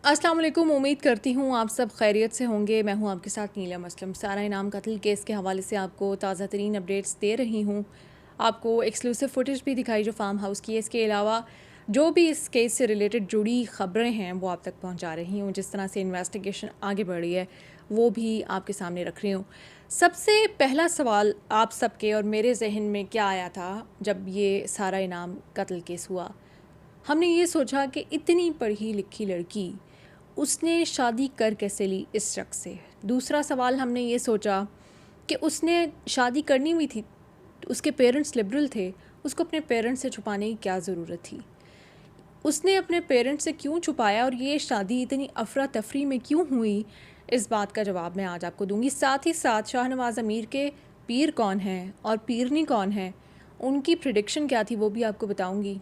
अस्सलाम वालेकुम। उम्मीद करती हूँ आप सब खैरियत से होंगे। मैं हूँ आपके साथ नीलम असलम। सारा इनाम कत्ल केस के हवाले से आपको ताज़ा तरीन अपडेट्स दे रही हूँ। आपको एक्सक्लूसिव फुटेज भी दिखाई जो फार्म हाउस की है। इसके अलावा जो भी इस केस से रिलेटेड जुड़ी ख़बरें हैं वो आप तक पहुँचा रही हूँ। जिस तरह से इन्वेस्टिगेशन आगे बढ़ रही है वो भी आपके सामने रख रही हूँ। सबसे पहला सवाल आप सबके और मेरे जहन में क्या आया था जब ये सारा इनाम कत्ल केस हुआ? हमने ये सोचा कि इतनी पढ़ी लिखी लड़की, उसने शादी कर कैसे ली इस शख्स से। दूसरा सवाल हमने ये सोचा कि उसने शादी करनी हुई थी, उसके पेरेंट्स लिबरल थे, उसको अपने पेरेंट्स से छुपाने की क्या ज़रूरत थी? उसने अपने पेरेंट्स से क्यों छुपाया और ये शादी इतनी अफरा तफरी में क्यों हुई? इस बात का जवाब मैं आज आपको दूंगी। साथ ही साथ शाहनवाज़ अमीर के पीर कौन हैं और पीरनी कौन है, उनकी प्रिडिक्शन क्या थी वो भी आपको बताऊंगी।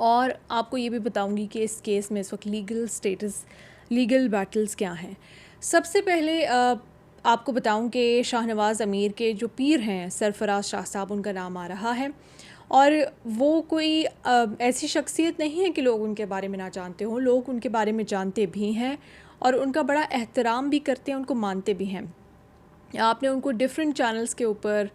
और आपको ये भी बताऊंगी कि इस केस में इस वक्त लीगल स्टेटस, लीगल बैटल्स क्या हैं। सबसे पहले आपको बताऊं कि शाहनवाज़ अमीर के जो पीर हैं सरफराज शाह साहब, उनका नाम आ रहा है। और वो कोई ऐसी शख्सियत नहीं है कि लोग उनके बारे में ना जानते हों। लोग उनके बारे में जानते भी हैं और उनका बड़ा एहतराम भी करते हैं, उनको मानते भी हैं। आपने उनको डिफरेंट चैनल्स के ऊपर,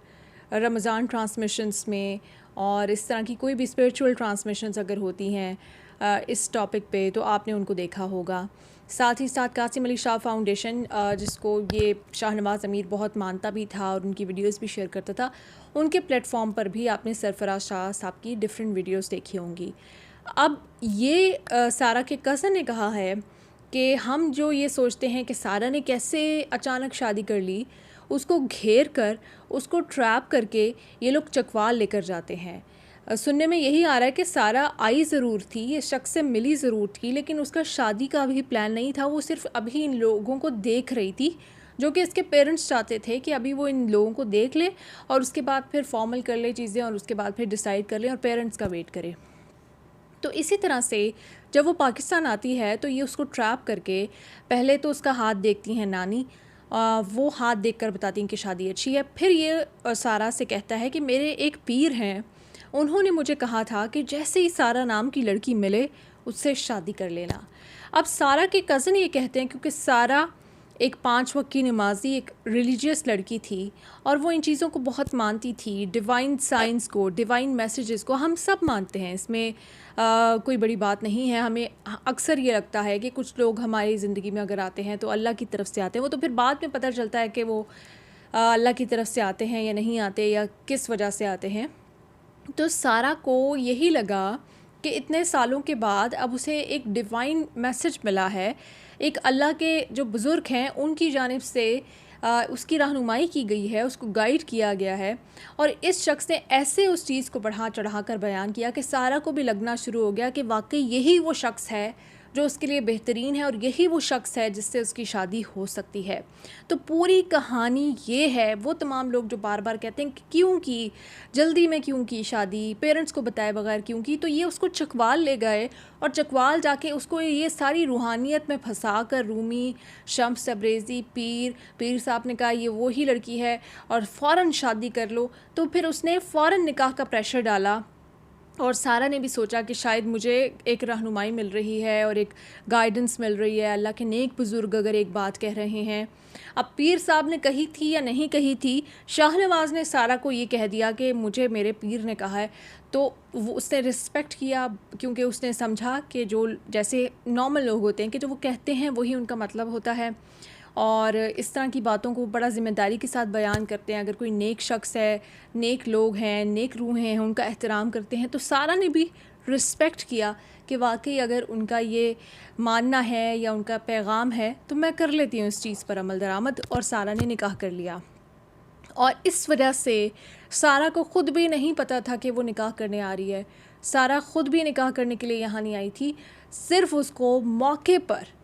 रमज़ान ट्रांसमिशंस में और इस तरह की कोई भी स्पिरिचुअल ट्रांसमिशंस अगर होती हैं इस टॉपिक पे, तो आपने उनको देखा होगा। साथ ही साथ कासिम अली शाह फाउंडेशन, जिसको ये शाहनवाज़ अमीर बहुत मानता भी था और उनकी वीडियोस भी शेयर करता था, उनके प्लेटफॉर्म पर भी आपने सरफराज शाह साहब की डिफरेंट वीडियोस देखी होंगी। अब ये सारा के कज़न ने कहा है कि हम जो ये सोचते हैं कि सारा ने कैसे अचानक शादी कर ली, उसको घेर कर, उसको ट्रैप करके ये लोग चकवाल लेकर जाते हैं। सुनने में यही आ रहा है कि सारा आई ज़रूर थी, ये शख्स से मिली ज़रूर थी, लेकिन उसका शादी का भी प्लान नहीं था। वो सिर्फ अभी इन लोगों को देख रही थी, जो कि इसके पेरेंट्स चाहते थे कि अभी वो इन लोगों को देख ले और उसके बाद फिर फॉर्मल कर ले चीज़ें और उसके बाद फिर डिसाइड कर ले और पेरेंट्स का वेट करे। तो इसी तरह से जब वो पाकिस्तान आती है तो ये उसको ट्रैप करके पहले तो उसका हाथ देखती हैं नानी, वो हाथ देखकर बताती हैं कि शादी अच्छी है। फिर ये सारा से कहता है कि मेरे एक पीर हैं, उन्होंने मुझे कहा था कि जैसे ही सारा नाम की लड़की मिले उससे शादी कर लेना। अब सारा के कज़न ये कहते हैं क्योंकि सारा एक 5 वक्त की नमाजी, एक रिलीजियस लड़की थी और वो इन चीज़ों को बहुत मानती थी। डिवाइन साइंस को, डिवाइन मैसेजेस को हम सब मानते हैं, इसमें कोई बड़ी बात नहीं है। हमें अक्सर ये लगता है कि कुछ लोग हमारी ज़िंदगी में अगर आते हैं तो अल्लाह की तरफ से आते हैं। वो तो फिर बाद में पता चलता है कि वो अल्लाह की तरफ से आते हैं या नहीं आते या किस वजह से आते हैं। तो सारा को यही लगा कि इतने सालों के बाद अब उसे एक डिवाइन मैसेज मिला है, एक अल्लाह के जो बुज़ुर्ग हैं उनकी जानिब से उसकी रहनुमाई की गई है, उसको गाइड किया गया है। और इस शख्स ने ऐसे उस चीज़ को बढ़ा चढ़ा कर बयान किया कि सारा को भी लगना शुरू हो गया कि वाकई यही वो शख्स है जो उसके लिए बेहतरीन है और यही वो शख्स है जिससे उसकी शादी हो सकती है। तो पूरी कहानी ये है। वो तमाम लोग जो बार बार कहते हैं कि क्यों की, जल्दी में क्यों की शादी, पेरेंट्स को बताए बगैर क्यों की, तो ये उसको चकवाल ले गए और चकवाल जाके उसको ये सारी रूहानियत में फंसा कर, रूमी, शम्स तब्रेज़ी, पीर साहब ने कहा ये वही लड़की है और फ़ौरन शादी कर लो। तो फिर उसने फ़ौरन निकाह का प्रेशर डाला और सारा ने भी सोचा कि शायद मुझे एक रहनुमाई मिल रही है और एक गाइडेंस मिल रही है, अल्लाह के नेक बुज़ुर्ग अगर एक बात कह रहे हैं। अब पीर साहब ने कही थी या नहीं कही थी, शाहनवाज़ ने सारा को ये कह दिया कि मुझे मेरे पीर ने कहा है। तो वो उसने रिस्पेक्ट किया क्योंकि उसने समझा कि जो जैसे नॉर्मल लोग होते हैं कि जो वो कहते हैं वही उनका मतलब होता है और इस तरह की बातों को बड़ा ज़िम्मेदारी के साथ बयान करते हैं। अगर कोई नेक शख्स है, नेक लोग हैं, नेक रूहें हैं, उनका एहतराम करते हैं। तो सारा ने भी रिस्पेक्ट किया कि वाकई अगर उनका ये मानना है या उनका पैगाम है तो मैं कर लेती हूँ इस चीज़ पर अमल दरामद, और सारा ने निकाह कर लिया। और इस वजह से सारा को ख़ुद भी नहीं पता था कि वो निकाह करने आ रही है। सारा ख़ुद भी निकाह करने के लिए यहाँ नहीं आई थी, सिर्फ़ उसको मौके पर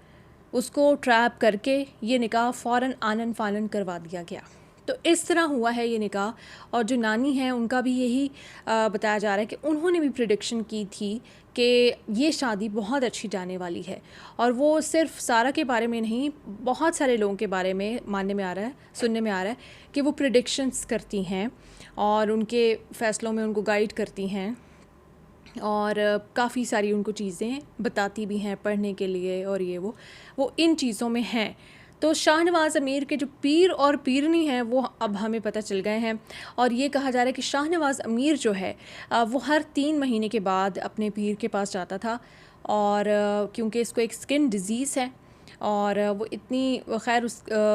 उसको ट्रैप करके ये निकाह फ़ौरन आनन फ़ानन करवा दिया गया। तो इस तरह हुआ है ये निकाह। और जो नानी है उनका भी यही बताया जा रहा है कि उन्होंने भी प्रिडिक्शन की थी कि ये शादी बहुत अच्छी जाने वाली है। और वो सिर्फ सारा के बारे में नहीं, बहुत सारे लोगों के बारे में मानने में आ रहा है, सुनने में आ रहा है कि वो प्रिडिक्शंस करती हैं और उनके फ़ैसलों में उनको गाइड करती हैं। और काफ़ी सारी उनको चीज़ें बताती भी हैं पढ़ने के लिए, और ये वो इन चीज़ों में हैं। तो शाहनवाज़ अमीर के जो पीर और पीरनी हैं वो अब हमें पता चल गए हैं, और ये कहा जा रहा है कि शाहनवाज़ अमीर जो है वो हर 3 महीने के बाद अपने पीर के पास जाता था, और क्योंकि इसको एक स्किन डिज़ीज़ है, और वो इतनी खैर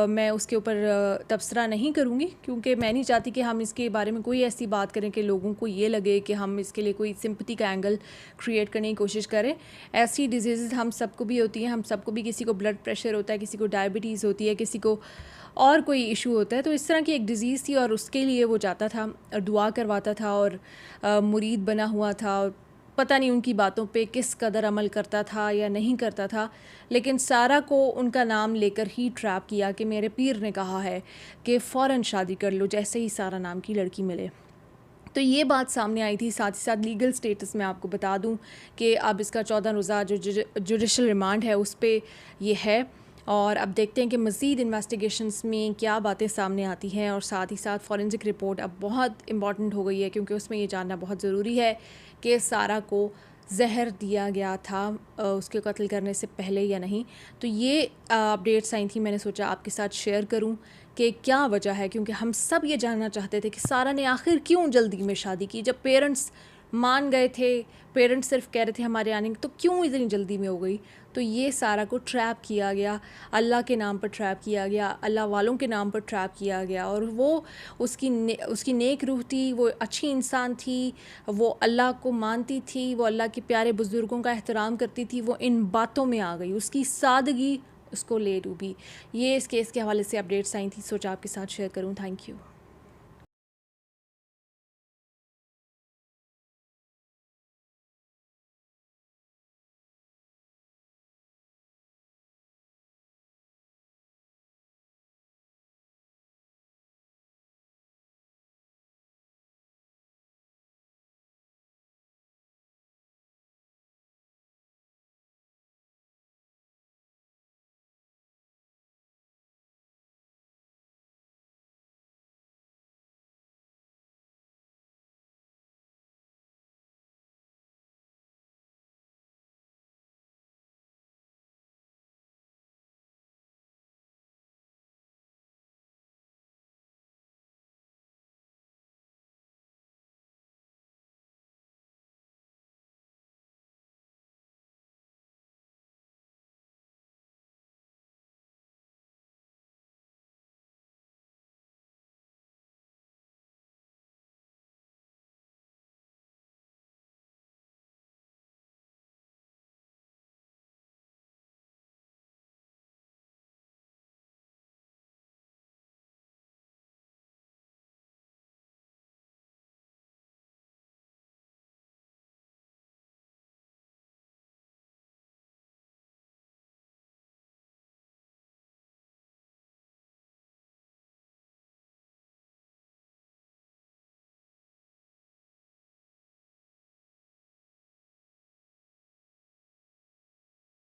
मैं उसके ऊपर तबसरा नहीं करूँगी, क्योंकि मैं नहीं चाहती कि हम इसके बारे में कोई ऐसी बात करें कि लोगों को ये लगे कि हम इसके लिए कोई सिंपैथी का एंगल क्रिएट करने की कोशिश करें। ऐसी डिजीज़ हम सबको भी होती हैं, हम सबको भी, किसी को ब्लड प्रेशर होता है, किसी को डायबिटीज़ होती है, किसी को और कोई इशू होता है। तो इस तरह की एक डिज़ीज़ थी, और उसके लिए वो जाता था और दुआ करवाता था, और मुरीद बना हुआ था, और पता नहीं उनकी बातों पे किस कदर अमल करता था या नहीं करता था, लेकिन सारा को उनका नाम लेकर ही ट्रैप किया कि मेरे पीर ने कहा है कि फ़ौरन शादी कर लो जैसे ही सारा नाम की लड़की मिले। तो ये बात सामने आई थी। साथ ही साथ लीगल स्टेटस में आपको बता दूं कि अब इसका 14 रोज़ा जो जुडिशल रिमांड है उस पर ये है, और अब देखते हैं कि मज़ीद इन्वेस्टिगेशंस में क्या बातें सामने आती हैं। और साथ ही साथ फॉरेंसिक रिपोर्ट अब बहुत इम्पॉर्टेंट हो गई है, क्योंकि उसमें ये जानना बहुत ज़रूरी है कि सारा को जहर दिया गया था उसके कत्ल करने से पहले या नहीं। तो ये अपडेट्स आई थी, मैंने सोचा आपके साथ शेयर करूं कि क्या वजह है, क्योंकि हम सब ये जानना चाहते थे कि सारा ने आखिर क्यों जल्दी में शादी की। जब पेरेंट्स मान गए थे, पेरेंट्स सिर्फ कह रहे थे हमारे आने की, तो क्यों इतनी जल्दी में हो गई। तो ये सारा को ट्रैप किया गया, अल्लाह के नाम पर ट्रैप किया गया, अल्लाह वालों के नाम पर ट्रैप किया गया। और वो उसकी नेक रूह थी, वो अच्छी इंसान थी, वो अल्लाह को मानती थी, वो अल्लाह के प्यारे बुज़ुर्गों का एहतराम करती थी। वो इन बातों में आ गई, उसकी सादगी उसको ले डूबी। ये इस केस के हवाले से अपडेट्स आई थी, सोचा आपके साथ शेयर करूँ। Thank you.